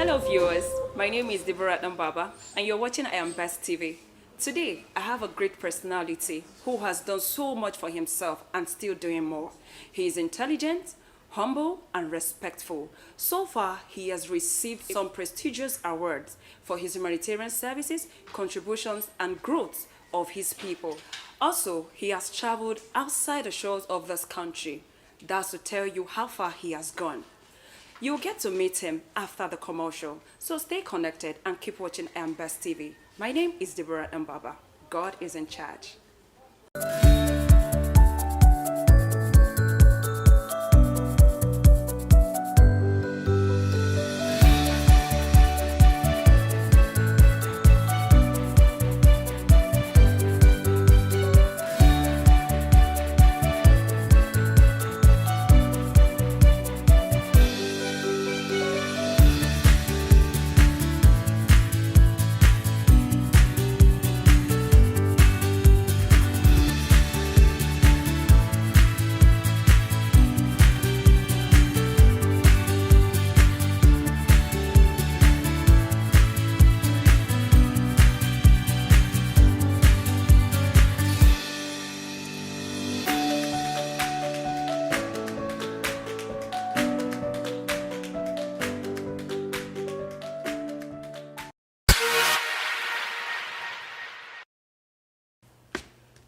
Hello viewers, my name is Deborah Baba and you're watching IAMBEST TV. Today, I have a great personality who has done so much for himself and still doing more. He is intelligent, humble, and respectful. So far, he has received some prestigious awards for his humanitarian services, contributions, and growth of his people. Also, he has traveled outside the shores of this country. That's to tell you how far he has gone. You'll get to meet him after the commercial, so stay connected and keep watching IAMBEST TV. My name is Deborah Mbaba. God is in charge.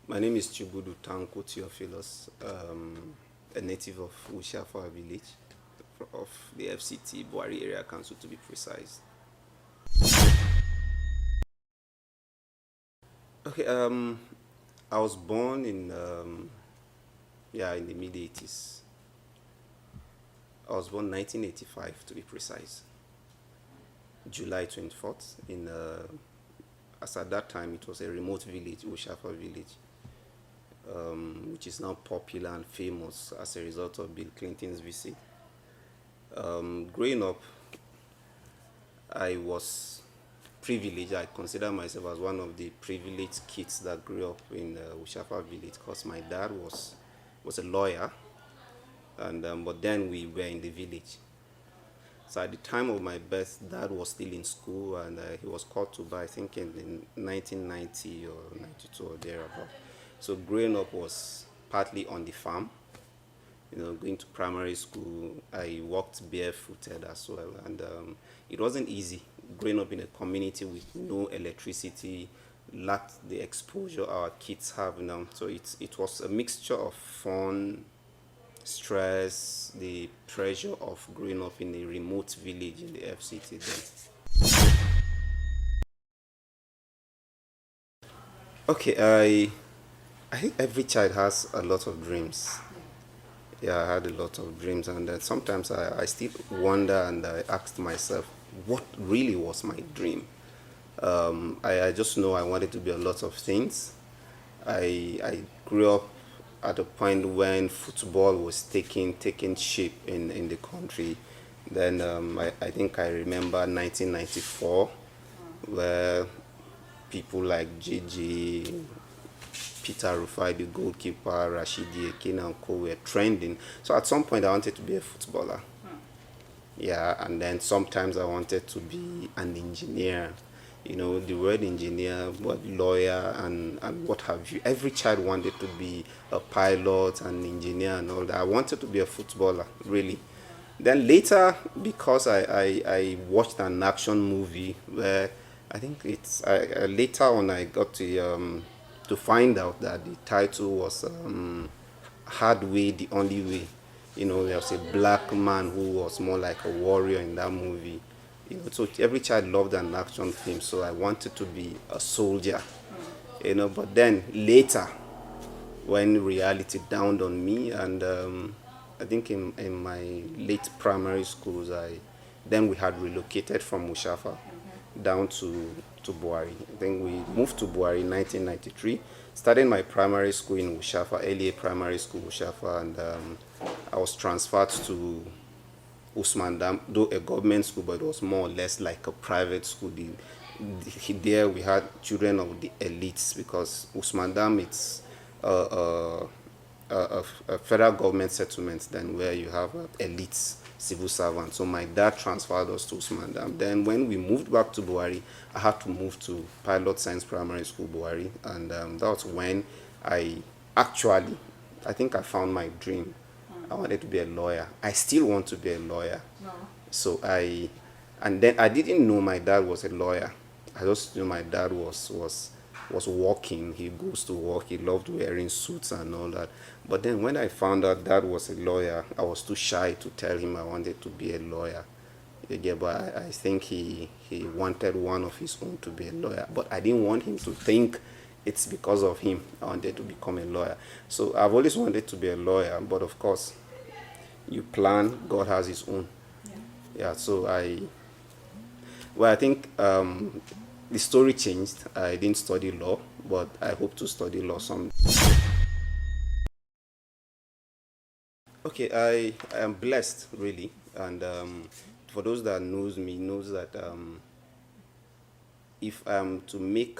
My name is Chigudu Tanko Theophilus, a native of Ushafa village of the FCT Buari Area Council, to be precise. Okay, I was born in the mid 80s. I was born 1985 to be precise, July 24th in as at that time it was a remote village, Ushafa village. Which is now popular and famous as a result of Bill Clinton's visit. Growing up, I was privileged. I consider myself as one of the privileged kids that grew up in Ushafa village because my dad was a lawyer, and but then we were in the village. So at the time of my birth, Dad was still in school, and he was called to buy, I think in 1990 or 92 or thereabout. So growing up was partly on the farm, going to primary school. I walked barefooted as well, and it wasn't easy growing up in a community with no electricity, lacked the exposure our kids have now. So it was a mixture of fun, stress, the pressure of growing up in a remote village in the FCT then. Okay, I think every child has a lot of dreams. Yeah, I had a lot of dreams, and sometimes I still wonder, and I asked myself, what really was my dream? I just know I wanted to be a lot of things. I grew up at a point when football was taking shape in the country. Then I think I remember 1994, where people like Gigi, Peter Rufai, the goalkeeper, Rashidi Ekina and co were trending. So at some point I wanted to be a footballer. Yeah, and then sometimes I wanted to be an engineer. The word engineer, what lawyer and what have you. Every child wanted to be a pilot, an engineer and all that. I wanted to be a footballer, really. Then later, because I watched an action movie where I think later on I got to find out that the title was Hard Way, the Only Way. There was a black man who was more like a warrior in that movie. So every child loved an action film, so I wanted to be a soldier. But then later, when reality dawned on me, and I think in my late primary schools, then we had relocated from Ushafa down to Buari. I think we moved to Buari in 1993. Started my primary school in Ushafa, LA Primary School, Ushafa, and I was transferred to Usman Dam, though a government school, but it was more or less like a private school. There we had children of the elites, because Usman Dam, it's a federal government settlement then where you have elites, civil servants. So my dad transferred us to Usman Dam. Then when we moved back to Buhari, I had to move to Pilot Science Primary School, Buhari. And that was when I actually, I think I found my dream. I wanted to be a lawyer. I still want to be a lawyer. No. So and then I didn't know my dad was a lawyer. I just knew my dad was working. He goes to work. He loved wearing suits and all that. But then when I found out dad was a lawyer, I was too shy to tell him I wanted to be a lawyer. Yeah, but I think he wanted one of his own to be a lawyer. But I didn't want him to think it's because of him I wanted to become a lawyer. So I've always wanted to be a lawyer, but of course, you plan, God has his own. Yeah, so I think the story changed. I didn't study law, but I hope to study law someday. Okay, I am blessed, really. And for those that knows me, knows that if I'm to make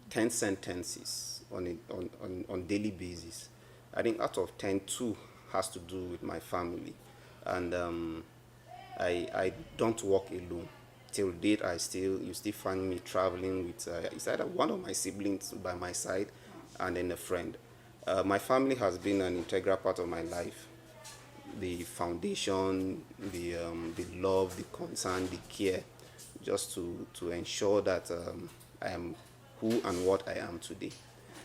10 sentences on daily basis, I think out of 10, 2 has to do with my family. And I don't walk alone. Till date, you still find me traveling with it's either one of my siblings by my side, and then a friend. My family has been an integral part of my life. The foundation, the love, the concern, the care, just to ensure that I am who and what I am today.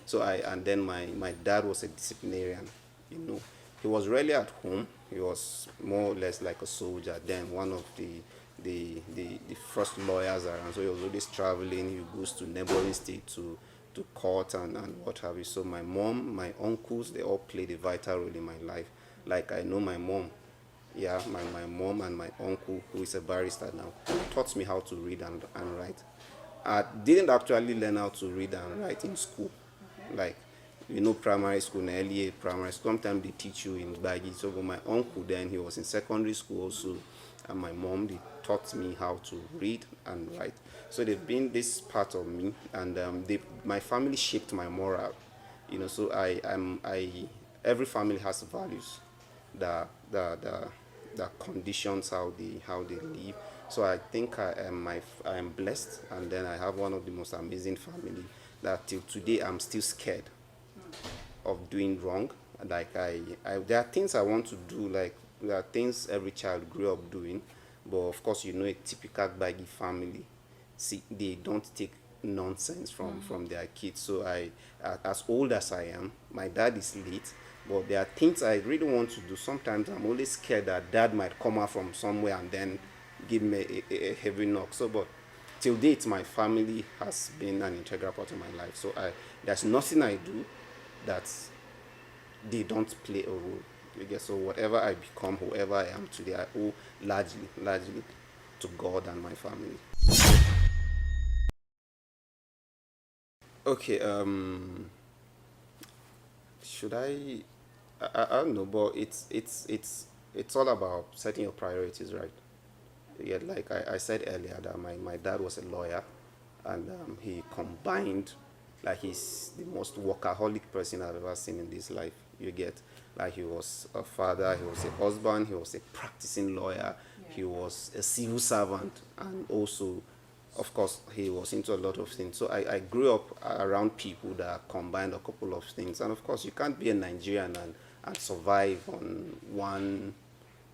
So and then my dad was a disciplinarian. You know, he was rarely at home. He was more or less like a soldier. Then one of the first lawyers around. So he was always traveling. He goes to neighboring states to court and what have you. So my mom, my uncles, they all played a vital role in my life. Like I know my mom. Yeah, my mom and my uncle, who is a barrister now, taught me how to read and write. I didn't actually learn how to read and write in school. Like, primary school, in early primary school, sometimes they teach you in Bagi. So my uncle then, he was in secondary school also, and my mom, they taught me how to read and write. So they've been this part of me, and my family shaped my moral. So every family has values that conditions how they live. So I think I am blessed, and then I have one of the most amazing family that till today I'm still scared of doing wrong. Like there are things I want to do, like there are things every child grew up doing, but of course a typical baggy family, see, they don't take nonsense from their kids. So as old as I am, my dad is late, but there are things I really want to do. Sometimes I'm always scared that dad might come out from somewhere and then give me a heavy knock. So, but till date, my family has been an integral part of my life. So there's nothing I do that they don't play a role. So whatever I become, whoever I am today, I owe largely to God and my family. Okay, should I don't know, but it's all about setting your priorities right. Yeah, like I said earlier, that my dad was a lawyer, and he combined, like he's the most workaholic person I've ever seen in this life. You get, like he was a father, he was a husband, he was a practicing lawyer, he was a civil servant, and also, of course, he was into a lot of things. So I grew up around people that combined a couple of things, and of course, you can't be a Nigerian and survive on one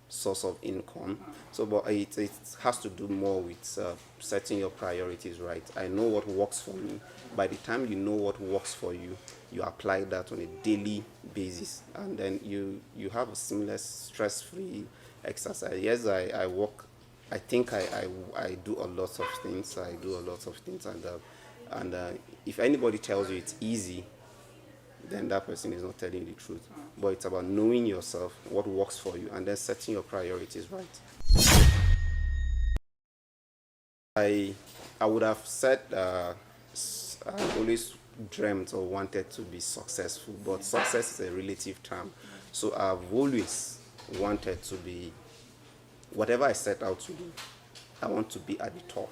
source of income. So, but it has to do more with setting your priorities right. I know what works for me. By the time you know what works for you, you apply that on a daily basis, and then you have a seamless, stress-free exercise. Yes, I work. I think I do a lot of things. I do a lot of things, and if anybody tells you it's easy, then that person is not telling you the truth. But it's about knowing yourself, what works for you, and then setting your priorities right. I would have said I always dreamt or wanted to be successful, but success is a relative term. So I've always wanted to be, whatever I set out to do, I want to be at the top.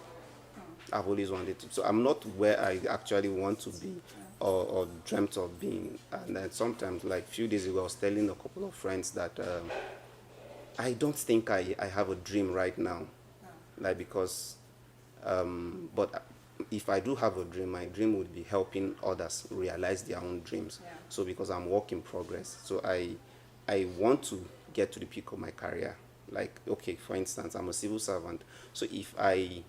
I've always wanted to. So I'm not where I actually want to be or dreamt of being. And then sometimes, like a few days ago, I was telling a couple of friends that I don't think I have a dream right now, like because, but if I do have a dream, my dream would be helping others realize their own dreams. Yeah. So because I'm work in progress, so I want to get to the peak of my career. Like, okay, for instance, I'm a civil servant. So if I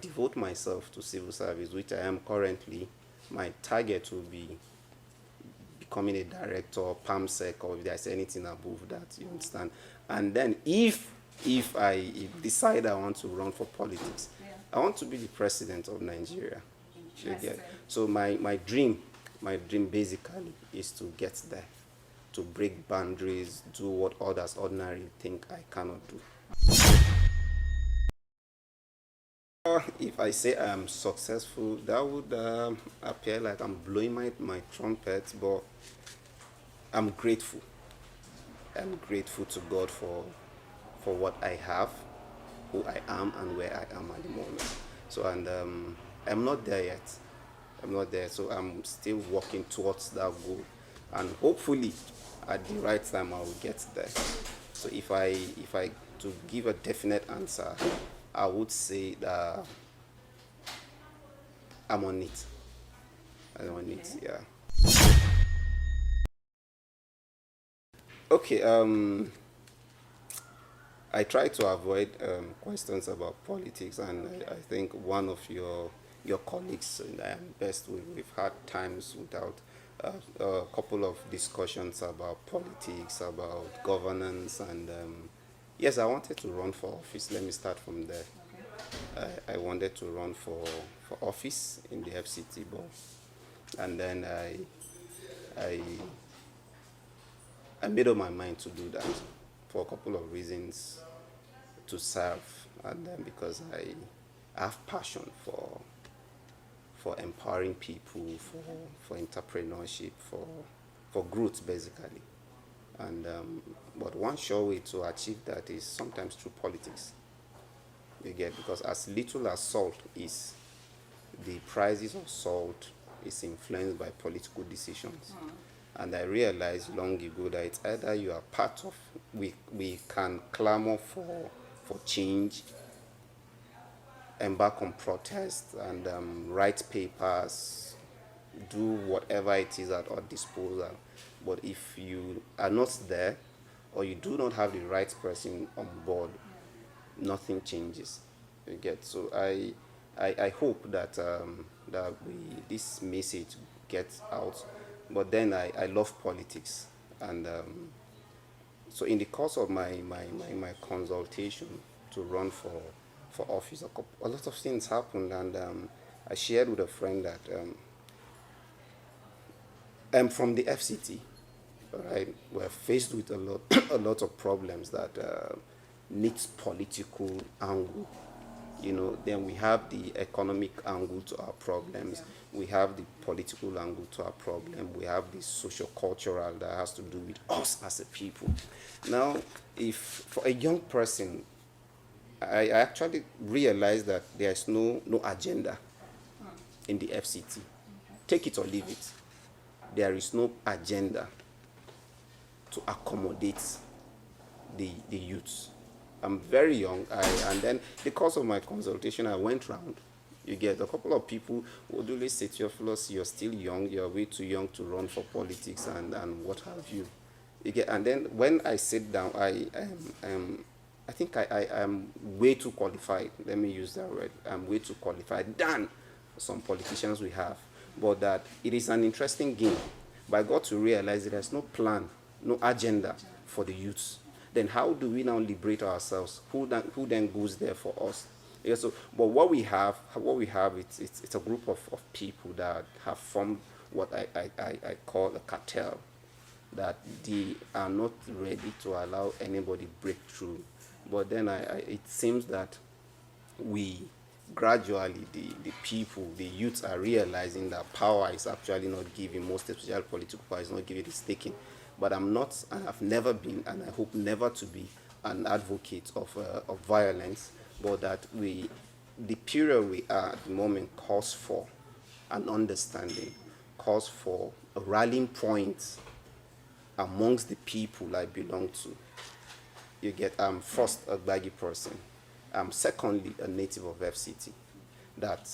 devote myself to civil service, which I am currently, my target will be becoming a director, PAMSEC, or if there's anything above that, you understand. And then if I decide I want to run for politics, Yeah. I want to be the president of Nigeria. You get? Interesting. So my dream basically is to get there, to break boundaries, do what others ordinarily think I cannot do. If I say I'm successful, that would appear like I'm blowing my trumpet, but I'm grateful. I'm grateful to God for what I have, who I am, and where I am at the moment. So, and I'm not there yet. I'm not there, so I'm still working towards that goal, and hopefully, at the right time, I will get there. So, if I to give a definite answer, I would say that I'm on it. I'm on it. Okay. Yeah. Okay. I try to avoid questions about politics, and I think one of your colleagues in IAMBEST, we've had times without a couple of discussions about politics, about governance, and yes, I wanted to run for office. Let me start from there. I wanted to run for office in the FCT board, and then I I made up my mind to do that for a couple of reasons: to serve, and then because I have passion for empowering people, for entrepreneurship, for growth basically. And but one sure way to achieve that is sometimes through politics. You get, because as little as salt is, the prices of salt is influenced by political decisions. And I realized long ago that it's either you are part of, we can clamor for change, embark on protest, and write papers, do whatever it is at our disposal. But if you are not there, or you do not have the right person on board, nothing changes. You get? So I hope that that this message gets out. But then I love politics, and so in the course of my consultation to run for office, a lot of things happened, and I shared with a friend that I'm from the FCT. Right, we're faced with a lot a lot of problems that needs political angle. Then we have the economic angle to our problems, we have the political angle to our problem, we have the social cultural that has to do with us as a people. Now, if for a young person, I actually realized that there's no agenda in the FCT. Take it or leave it. There is no agenda to accommodate the youths. I'm very young, and then because of my consultation, I went round. You get, a couple of people would always say, Theophilus, you're still young, you're way too young to run for politics, and what have you. You get, and then when I sit down, I think I am way too qualified. Let me use that word. I'm way too qualified than some politicians we have. But that it is an interesting game. But I got to realize that there's no plan, no agenda for the youths. Then how do we now liberate ourselves? Who then goes there for us? Yeah, so, but what we have, it's a group of people that have formed what I call a cartel, that they are not ready to allow anybody break through. But then it seems that we gradually, the people, the youths are realizing that power is actually not given, most especially political power is not given, it's taken. But I'm not, and I've never been, and I hope never to be, an advocate of violence, but that the period we are at the moment calls for and understanding calls for a rallying point amongst the people I belong to. You get, first, a Gbagi person. Secondly, a native of FCT. That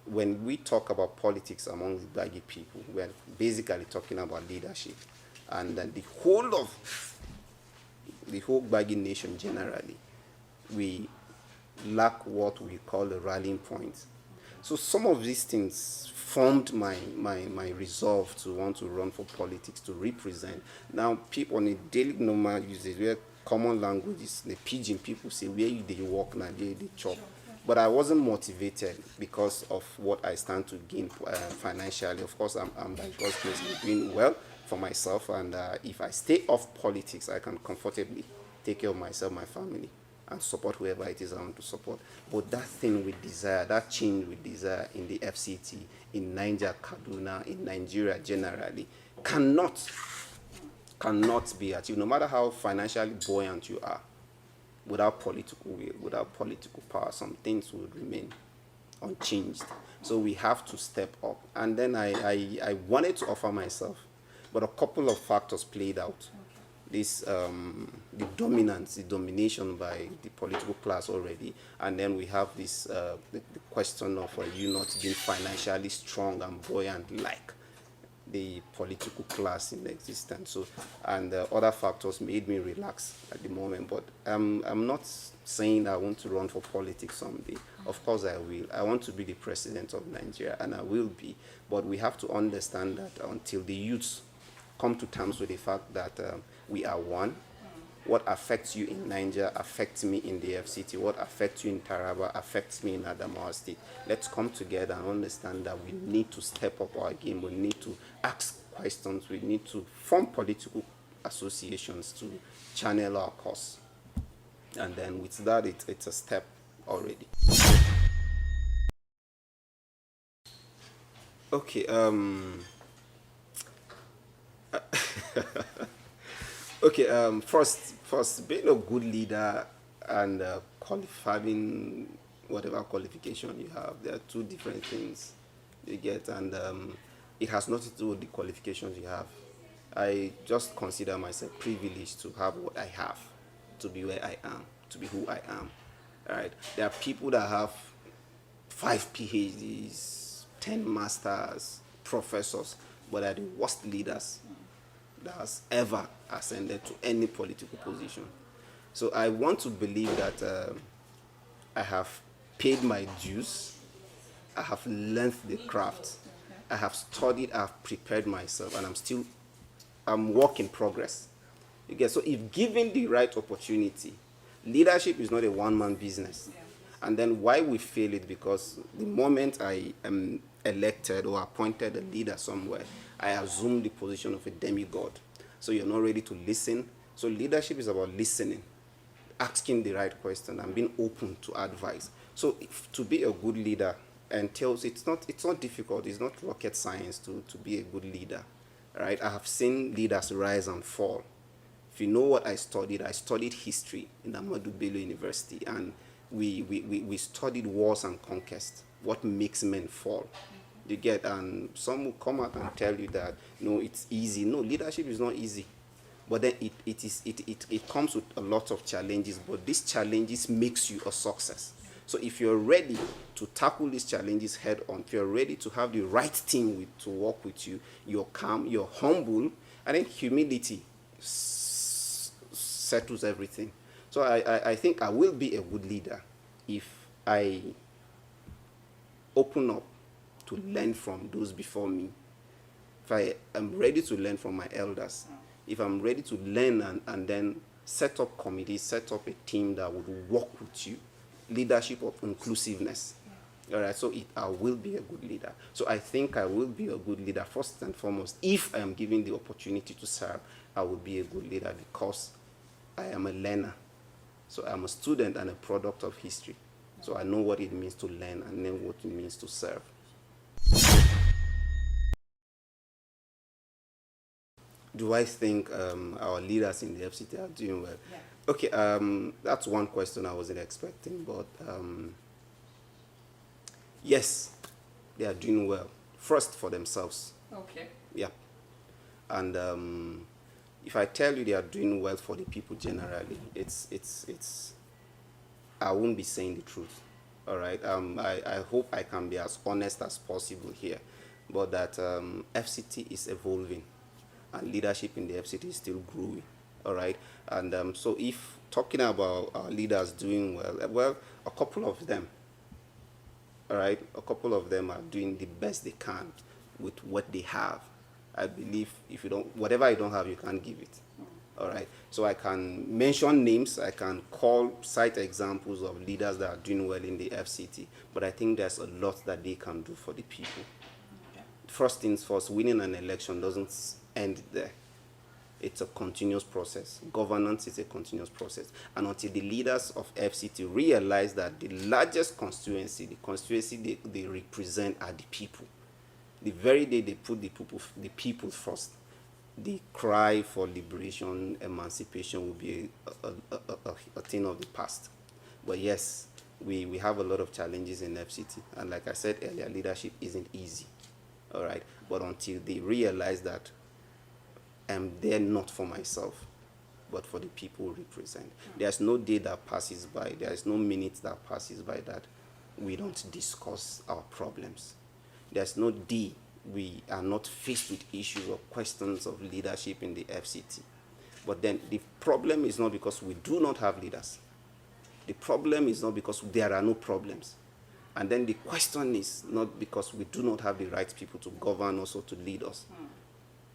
when we talk about politics among the Gbagi people, we're basically talking about leadership. And then the whole Gbagi nation generally, we lack what we call a rallying point. So some of these things formed my resolve to want to run for politics, to represent. Now, people on a daily normal usage, where common language is the pidgin, people say, where you they walk now, they chop. But I wasn't motivated because of what I stand to gain financially. Of course, I'm by God's grace doing well for myself, and if I stay off politics, I can comfortably take care of myself, my family, and support whoever it is I want to support. But that thing with desire, that change with desire in the FCT, in Niger, Kaduna, in Nigeria generally, cannot be achieved, no matter how financially buoyant you are. Without political will, without political power, some things would remain unchanged. So we have to step up. And then I wanted to offer myself, but a couple of factors played out. This the domination by the political class already, and then we have this the question of you not being financially strong and buoyant like the political class in existence. So, and other factors made me relax at the moment. But I'm not saying I want to run for politics someday. Of course I will. I want to be the president of Nigeria, and I will be. But we have to understand that until the youths come to terms with the fact that we are one. What affects you in Niger affects me in the FCT. What affects you in Taraba affects me in Adamawa State. Let's come together and understand that we need to step up our game. We need to ask questions. We need to form political associations to channel our cause. And then with that, it's a step already. Okay. Okay, first, being a good leader and having whatever qualification you have, there are two different things you get, and it has nothing to do with the qualifications you have. I just consider myself privileged to have what I have, to be where I am, to be who I am. All right, there are people that have 5 PhDs, 10 masters, professors, but are the worst leaders that has ever ascended to any political position. So I want to believe that I have paid my dues, I have learned the craft, I have studied, I have prepared myself, and I'm work in progress. Okay, so if given the right opportunity, leadership is not a one-man business. And then why we fail it, because the moment I am elected or appointed a leader somewhere, I assume the position of a demigod. So you're not ready to listen. So leadership is about listening, asking the right question, and being open to advice. So to be a good leader entails, it's not difficult, it's not rocket science to be a good leader. Right? I have seen leaders rise and fall. If you know what I studied history in Ahmadu Bello University, and we studied wars and conquest, what makes men fall. You get, and some will come out and tell you that no, it's easy. No, leadership is not easy, but then it comes with a lot of challenges. But these challenges makes you a success. So if you're ready to tackle these challenges head on, if you're ready to have the right team to work with you, you're calm, you're humble, and then humility settles everything. So I think I will be a good leader if I open up to learn from those before me. If I am ready to learn from my elders, if I'm ready to learn and then set up committees, set up a team that would work with you, leadership of inclusiveness. All right, so I will be a good leader. So I think I will be a good leader first and foremost. If I am given the opportunity to serve, I will be a good leader because I am a learner. So I'm a student and a product of history. So I know what it means to learn and know what it means to serve. Do I think our leaders in the FCT are doing well? Yeah. Okay, that's one question I wasn't expecting, but yes, they are doing well. First for themselves. Okay. Yeah. And if I tell you they are doing well for the people generally, it's I won't be saying the truth. All right. I hope I can be as honest as possible here, but that FCT is evolving, and leadership in the FCT is still growing. All right. And so if talking about our leaders doing well, a couple of them. All right. A couple of them are doing the best they can with what they have. I believe if you don't, whatever you don't have, you can't give it. All right. So I can mention names, I can cite examples of leaders that are doing well in the FCT, but I think there's a lot that they can do for the people. Okay. First things first, winning an election doesn't end there. It's a continuous process. Governance is a continuous process. And until the leaders of FCT realize that the largest constituency, the constituency they represent are the people. The very day they put the people first, the cry for liberation, emancipation will be a thing of the past. But yes, we have a lot of challenges in FCT. And like I said earlier, leadership isn't easy. All right. But until they realize that I'm there not for myself, but for the people who represent. There's no day that passes by, there is no minute that passes by that we don't discuss our problems. There's no day we are not faced with issues or questions of leadership in the FCT. But then the problem is not because we do not have leaders. The problem is not because there are no problems. And then the question is not because we do not have the right people to govern us or to lead us.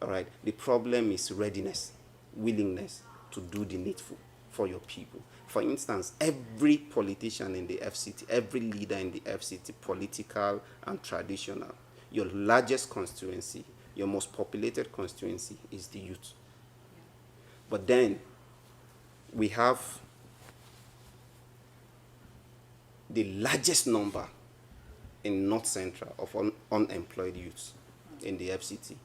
All right. The problem is readiness, willingness to do the needful for your people. For instance, every politician in the FCT, every leader in the FCT, political and traditional, your largest constituency, your most populated constituency is the youth. But then we have the largest number in North Central of unemployed youths in the FCT.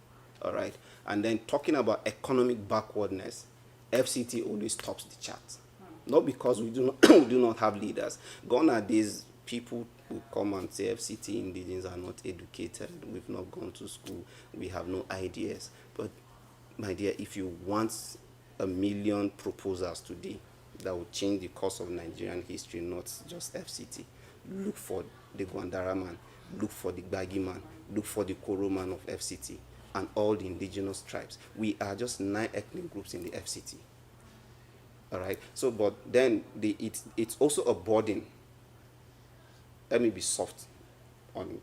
All right. And then talking about economic backwardness, FCT always tops the chart. Not because we do not have leaders. Gone are days people who come and say FCT indigenes are not educated, we've not gone to school, we have no ideas. But my dear, if you want 1 million proposals today that will change the course of Nigerian history, not just FCT, look for the Gwandara man, look for the Gbagi man, look for the Koro man of FCT, and all the indigenous tribes. We are just 9 ethnic groups in the FCT. All right. So, but then it's also a burden. Let me be soft on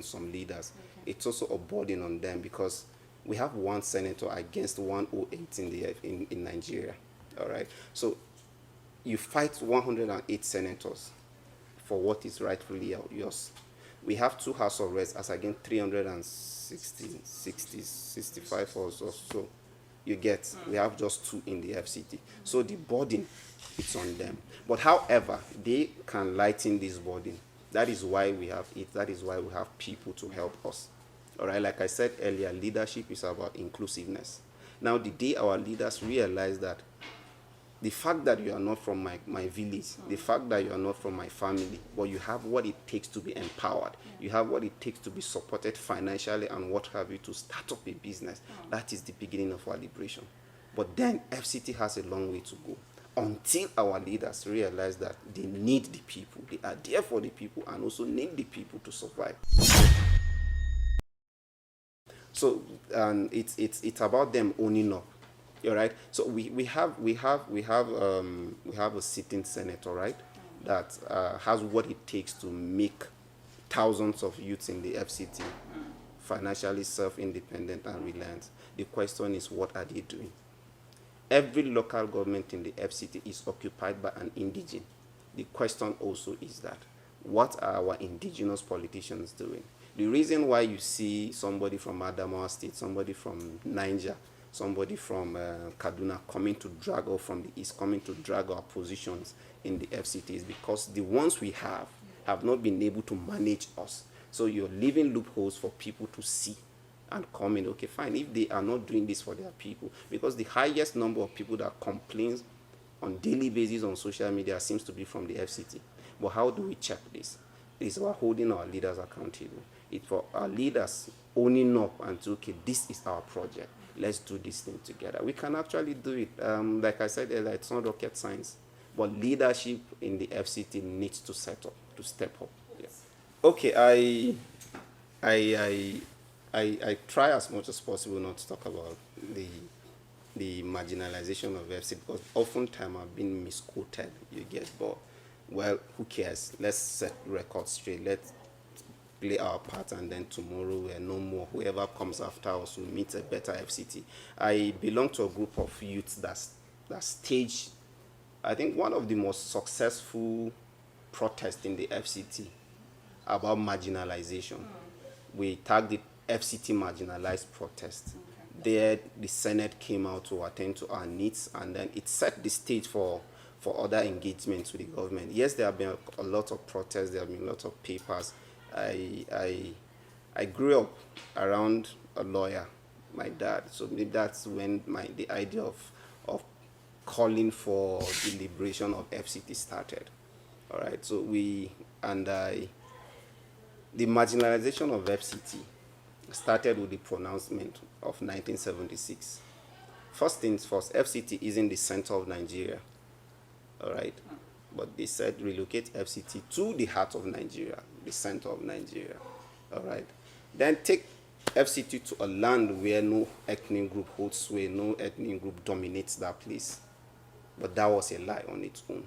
some leaders. Okay. It's also a burden on them because we have 1 senator against 108 in Nigeria. All right. So you fight 108 senators for what is rightfully yours. We have 2 House of Reps as against 65 or so. You get, we have just 2 in the FCT. So the burden, it's on them. But however, they can lighten this burden. That is why we have it. That is why we have people to help us. All right, like I said earlier, leadership is about inclusiveness. Now, the day our leaders realize that the fact that you are not from my village, the fact that you are not from my family, but you have what it takes to be empowered, you have what it takes to be supported financially and what have you to start up a business, that is the beginning of our liberation. But then FCT has a long way to go until our leaders realize that they need the people, they are there for the people and also need the people to survive. So it's about them owning up. All right. So we have a sitting senator, right, that has what it takes to make thousands of youths in the FCT financially self-independent and reliant. The question is, what are they doing? Every local government in the FCT is occupied by an indigene. The question also is that, what are our indigenous politicians doing? The reason why you see somebody from Adamawa State, somebody from Niger, somebody from Kaduna coming to drag, or from the East coming to drag our positions in the FCT is because the ones we have not been able to manage us. So you're leaving loopholes for people to see and come in. Okay, fine, if they are not doing this for their people, because the highest number of people that complains on daily basis on social media seems to be from the FCT. But how do we check this? It's about holding our leaders accountable. It's for our leaders owning up and to, okay, this is our project. Let's do this thing together. We can actually do it. Like I said earlier, it's not rocket science, but leadership in the FCT needs to set up, to step up. Yeah. Okay, I, I try as much as possible not to talk about the marginalization of FC because oftentimes I've been misquoted, you get, but well, who cares? Let's set records straight. Let's play our part, and then tomorrow we're no more. Whoever comes after us will meet a better FCT. I belong to a group of youths that staged, I think, one of the most successful protests in the FCT about marginalization. We tagged it FCT Marginalized Protest. There, the Senate came out to attend to our needs, and then it set the stage for other engagements with the government. Yes, there have been a lot of protests, there have been a lot of papers. I grew up around a lawyer, my dad, so maybe that's when the idea of calling for the liberation of FCT started. All right, so the marginalization of FCT started with the pronouncement of 1976. First things first, FCT is in the center of Nigeria, all right? But they said relocate FCT to the heart of Nigeria, the center of Nigeria, all right? Then take FCT to a land where no ethnic group holds sway, no ethnic group dominates that place. But that was a lie on its own.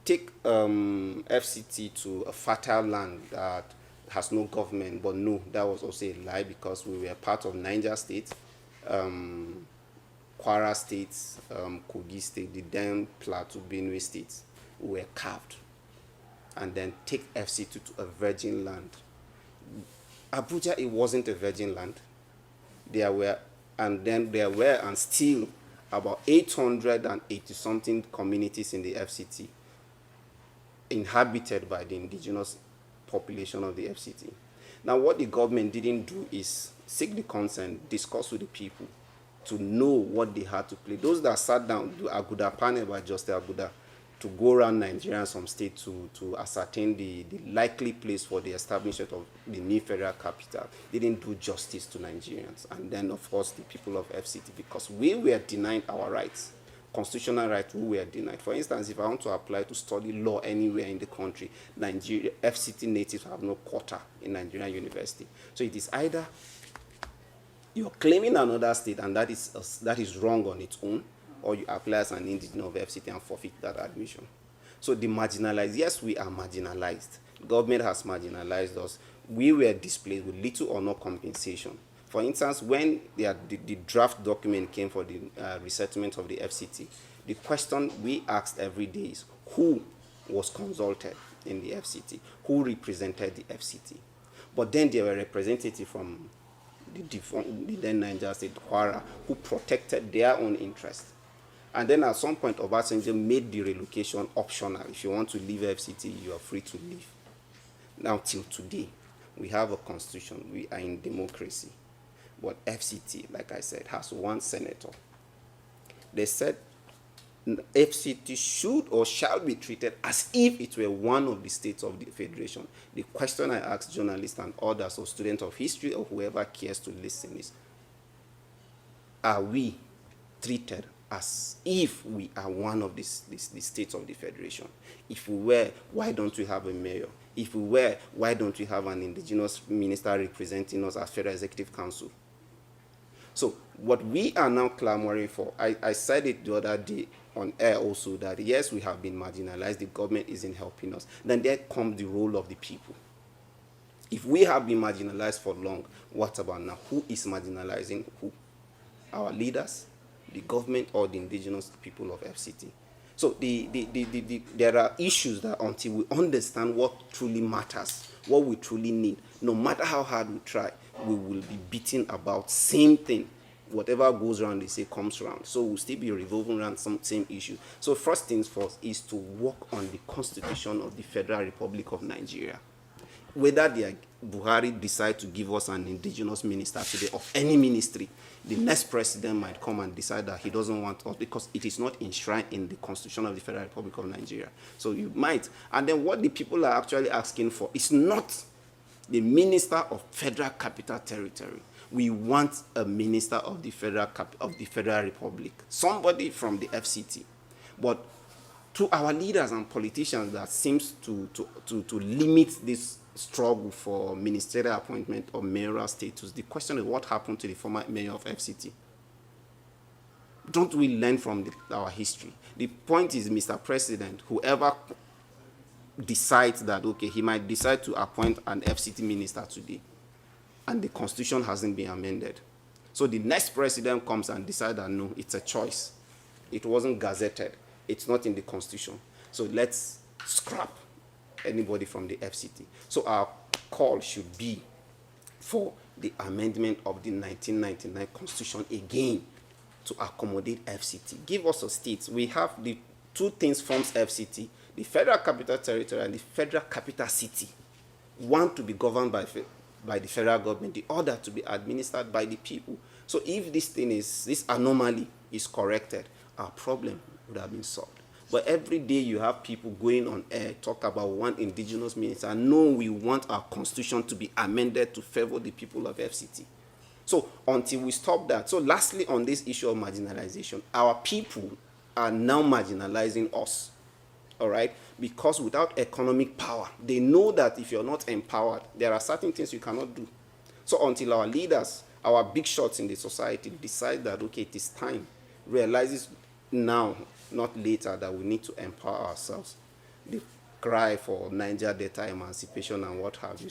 Take FCT to a fertile land that has no government, but no, that was also a lie because we were part of Niger State, Kwara State, Kogi State, the then Plateau, Benue States. We were carved. And then take FCT to a virgin land. Abuja, it wasn't a virgin land. There were and still about 880-something communities in the FCT inhabited by the indigenous population of the FCT. Now, what the government didn't do is seek the consent, discuss with the people to know what they had to play. Those that sat down, the Aguda panel by Justice Aguda, to go around Nigeria and some states to ascertain the likely place for the establishment of the new federal capital, didn't do justice to Nigerians. And then, of course, the people of FCT, because we were denied our rights, constitutional rights, we were denied. For instance, if I want to apply to study law anywhere in the country, Nigeria, FCT natives have no quota in Nigerian university. So it is either you're claiming another state, and that is wrong on its own, or you apply as an indigenous of FCT and forfeit that admission. So the marginalized, yes, we are marginalized. Government has marginalized us. We were displaced with little or no compensation. For instance, when the draft document came for the resettlement of the FCT, the question we asked every day is who was consulted in the FCT, who represented the FCT. But then there were representatives from the then Niger State, Kwara, who protected their own interests. And then at some point, Obasanjo made the relocation optional. If you want to leave FCT, you are free to leave. Now, till today, we have a constitution. We are in democracy. But FCT, like I said, has one senator. They said FCT should or shall be treated as if it were one of the states of the federation. The question I ask journalists and others or students of history or whoever cares to listen is, are we treated as if we are one of the states of the federation? If we were, why don't we have a mayor? If we were, why don't we have an indigenous minister representing us as Federal Executive Council? So what we are now clamoring for, I said it the other day on air also, that yes, we have been marginalized, the government isn't helping us. Then there comes the role of the people. If we have been marginalized for long, what about now? Who is marginalizing who? Our leaders, the government, or the indigenous people of FCT? So there are issues that until we understand what truly matters, what we truly need, no matter how hard we try, we will be beating about same thing. Whatever goes around, they say, comes around. So we'll still be revolving around some same issue. So first things first is to work on the Constitution of the Federal Republic of Nigeria. Whether Buhari decide to give us an indigenous minister today of any ministry, the next president might come and decide that he doesn't want us because it is not enshrined in the Constitution of the Federal Republic of Nigeria. So you might. And then what the people are actually asking for is not the Minister of Federal Capital Territory. We want a minister of the Federal Republic, somebody from the FCT. But to our leaders and politicians that seems to limit this struggle for ministerial appointment or mayoral status, the question is what happened to the former mayor of FCT? Don't we learn from our history? The point is, Mr. President, whoever decides that, okay, he might decide to appoint an FCT minister today, and the constitution hasn't been amended. So the next president comes and decides that no, it's a choice. It wasn't gazetted. It's not in the constitution. So let's scrap anybody from the FCT. So our call should be for the amendment of the 1999 constitution again to accommodate FCT. Give us a state. We have the two things forms FCT, the Federal Capital Territory and the Federal Capital City. One to be governed by the federal government, the other to be administered by the people. So if this anomaly is corrected, our problem would have been solved. But every day you have people going on air, talk about one indigenous minister. No, we want our constitution to be amended to favor the people of FCT. So until we stop that. So lastly, on this issue of marginalization, our people are now marginalizing us. All right? Because without economic power, they know that if you're not empowered, there are certain things you cannot do. So until our leaders, our big shots in the society decide that, okay, it is time, realizes now, not later, that we need to empower ourselves. The cry for Niger Delta emancipation and what have you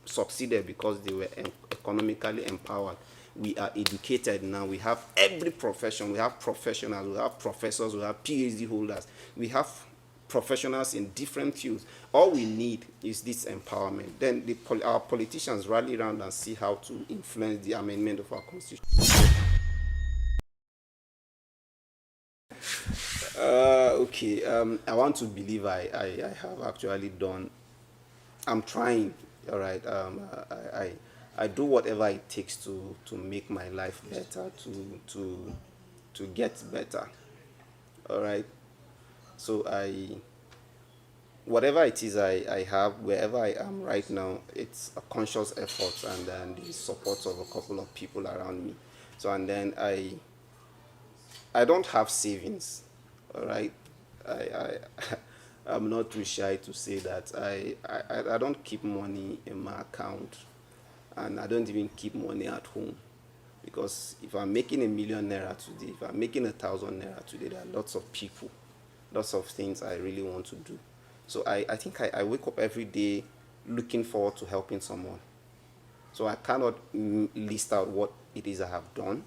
succeeded because they were economically empowered. We are educated now. We have every profession. We have professionals. We have professors. We have PhD holders. We have professionals in different fields. All we need is this empowerment. Then our politicians rally around and see how to influence the amendment of our constitution. I want to believe I have actually done. I'm trying. All right. I do whatever it takes to make my life better, to get better. All right. So whatever it is I have, wherever I am right now, it's a conscious effort and then the support of a couple of people around me. So and then I don't have savings. All right. I'm not too shy to say that I don't keep money in my account, and I don't even keep money at home, because if I'm making ₦1 million today, if I'm making ₦1,000 today, there are lots of people, lots of things I really want to do. So I think I wake up every day looking forward to helping someone. So I cannot list out what it is I have done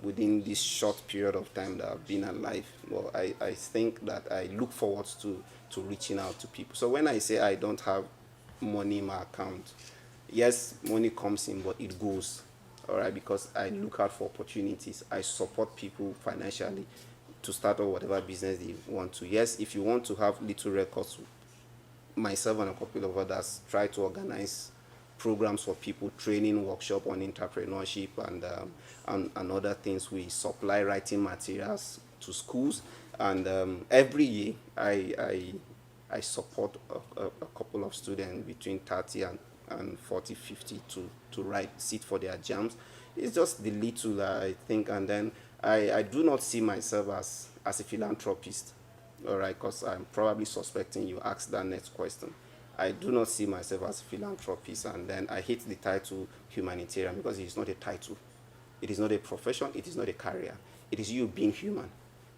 within this short period of time that I've been alive. Well, I think that I look forward to reaching out to people. So when I say I don't have money in my account, yes, money comes in, but it goes. All right, because I look out for opportunities. I support people financially to start or whatever business they want to. Yes, if you want to have little records, myself and a couple of others try to organize programs for people, training workshop on entrepreneurship and other things. We supply writing materials to schools, and every year I support a couple of students between 30 and 40, 50 to sit for their jams. It's just the little that I think, and then I do not see myself as a philanthropist, all right, because I'm probably suspecting you asked that next question. I do not see myself as a philanthropist, and then I hate the title humanitarian because it is not a title. It is not a profession. It is not a career. It is you being human.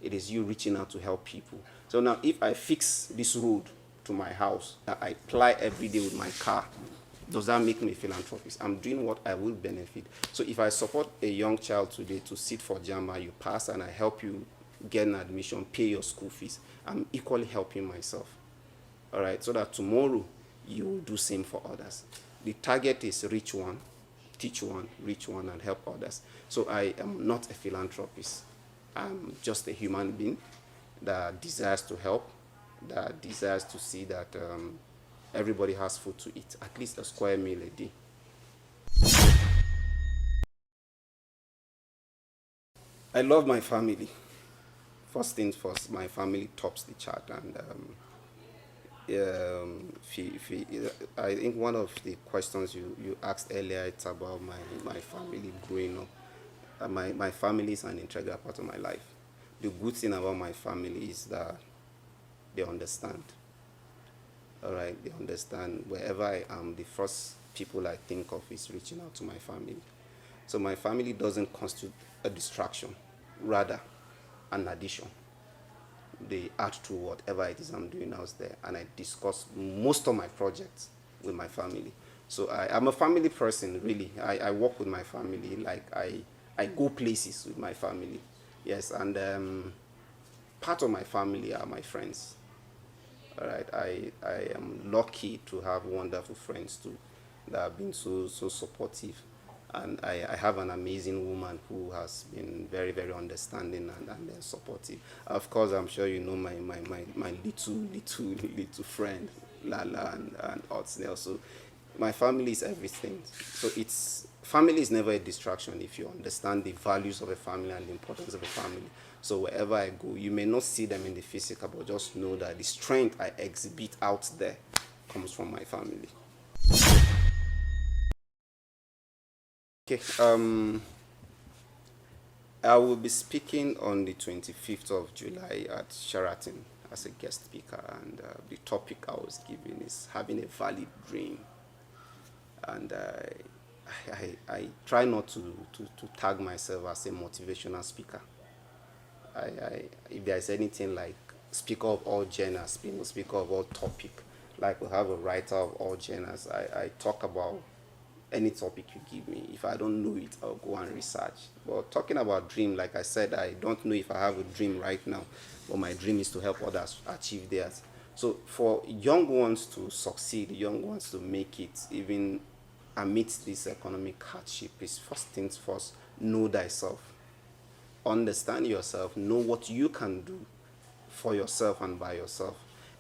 It is you reaching out to help people. So now if I fix this road to my house that I ply every day with my car, does that make me a philanthropist? I'm doing what I will benefit. So if I support a young child today to sit for JAMA, you pass, and I help you get an admission, pay your school fees, I'm equally helping myself. All right, so that tomorrow you will do same for others. The target is reach one, teach one, reach one, and help others. So I am not a philanthropist. I'm just a human being that desires to help, that desires to see that everybody has food to eat, at least a square meal a day. I love my family. First things first, my family tops the chart, and I think one of the questions you asked earlier, it's about my family growing up. My family is an integral part of my life. The good thing about my family is that they understand. All right, they understand. Wherever I am, the first people I think of is reaching out to my family. So my family doesn't constitute a distraction, rather an addition. They add to whatever it is I'm doing out there, and I discuss most of my projects with my family. So I'm a family person, really. I work with my family, like I go places with my family. Yes, and part of my family are my friends. All right, I am lucky to have wonderful friends too that have been so supportive. And I have an amazing woman who has been very understanding and supportive. Of course, I'm sure you know my little friend, Lala and Otsnell. So my family is everything. So it's family is never a distraction if you understand the values of a family and the importance of a family. So wherever I go, you may not see them in the physical, but just know that the strength I exhibit out there comes from my family. Okay, I will be speaking on the 25th of July at Sheraton as a guest speaker, and the topic I was given is having a valid dream. And I try not to tag myself as a motivational speaker. If there's anything like speaker of all genres, speaker of all topic, like we have a writer of all genres, I talk about any topic you give me. If I don't know it, I'll go and research. But talking about dream, like I said, I don't know if I have a dream right now, but my dream is to help others achieve theirs. So for young ones to succeed, young ones to make it, even amidst this economic hardship, is first things first, know thyself. Understand yourself, know what you can do for yourself and by yourself.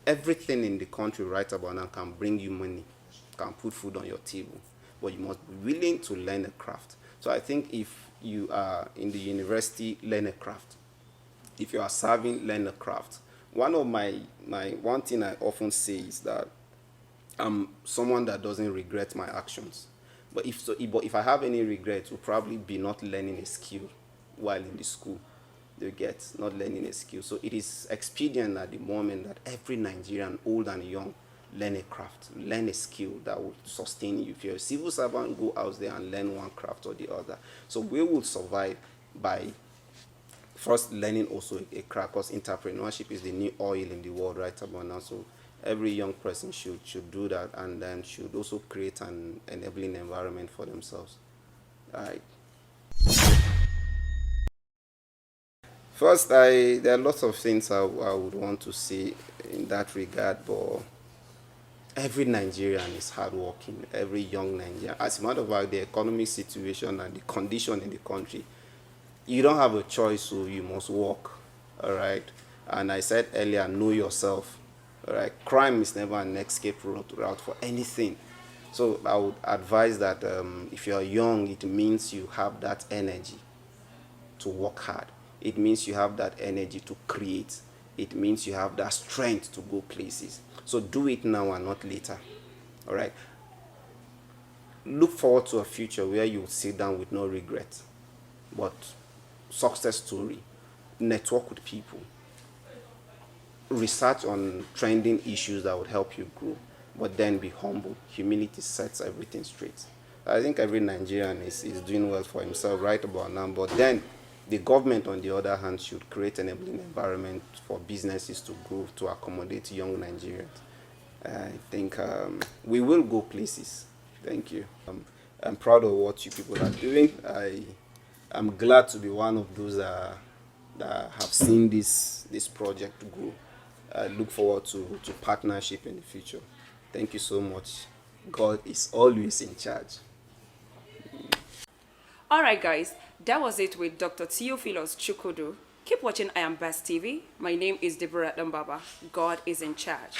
Everything in the country right about now can bring you money, can put food on your table, but you must be willing to learn a craft. So I think if you are in the university, learn a craft. If you are serving, learn a craft. One of my one thing I often say is that I'm someone that doesn't regret my actions. But if I have any regrets, it will probably be not learning a skill while in the school. You get not learning a skill. So it is expedient at the moment that every Nigerian, old and young, learn a craft, learn a skill that will sustain you. If you're a civil servant, go out there and learn one craft or the other. So we will survive by first learning also a craft, because entrepreneurship is the new oil in the world right about now. So every young person should do that, and then should also create an enabling environment for themselves. All right. First, there are lots of things I would want to say in that regard, but every Nigerian is hardworking. Every young Nigerian, as a matter of fact, the economic situation and the condition in the country, you don't have a choice, so you must work. All right. And I said earlier, know yourself. All right. Crime is never an escape route for anything. So I would advise that if you're young, it means you have that energy to work hard. It means you have that energy to create. It means you have that strength to go places. So do it now and not later. All right. Look forward to a future where you sit down with no regret, but success story. Network with people. Research on trending issues that would help you grow, but then be humble. Humility sets everything straight. I think every Nigerian is doing well for himself right about now, but then the government, on the other hand, should create an enabling environment for businesses to grow to accommodate young Nigerians. I think we will go places. Thank you. I'm proud of what you people are doing. I'm glad to be one of those that have seen this project grow. I look forward to partnership in the future. Thank you so much. God is always in charge. Alright guys, that was it with Dr. Theophilus Chigudu. Keep watching IAMBEST TV. My name is Deborah Dambaba. God is in charge.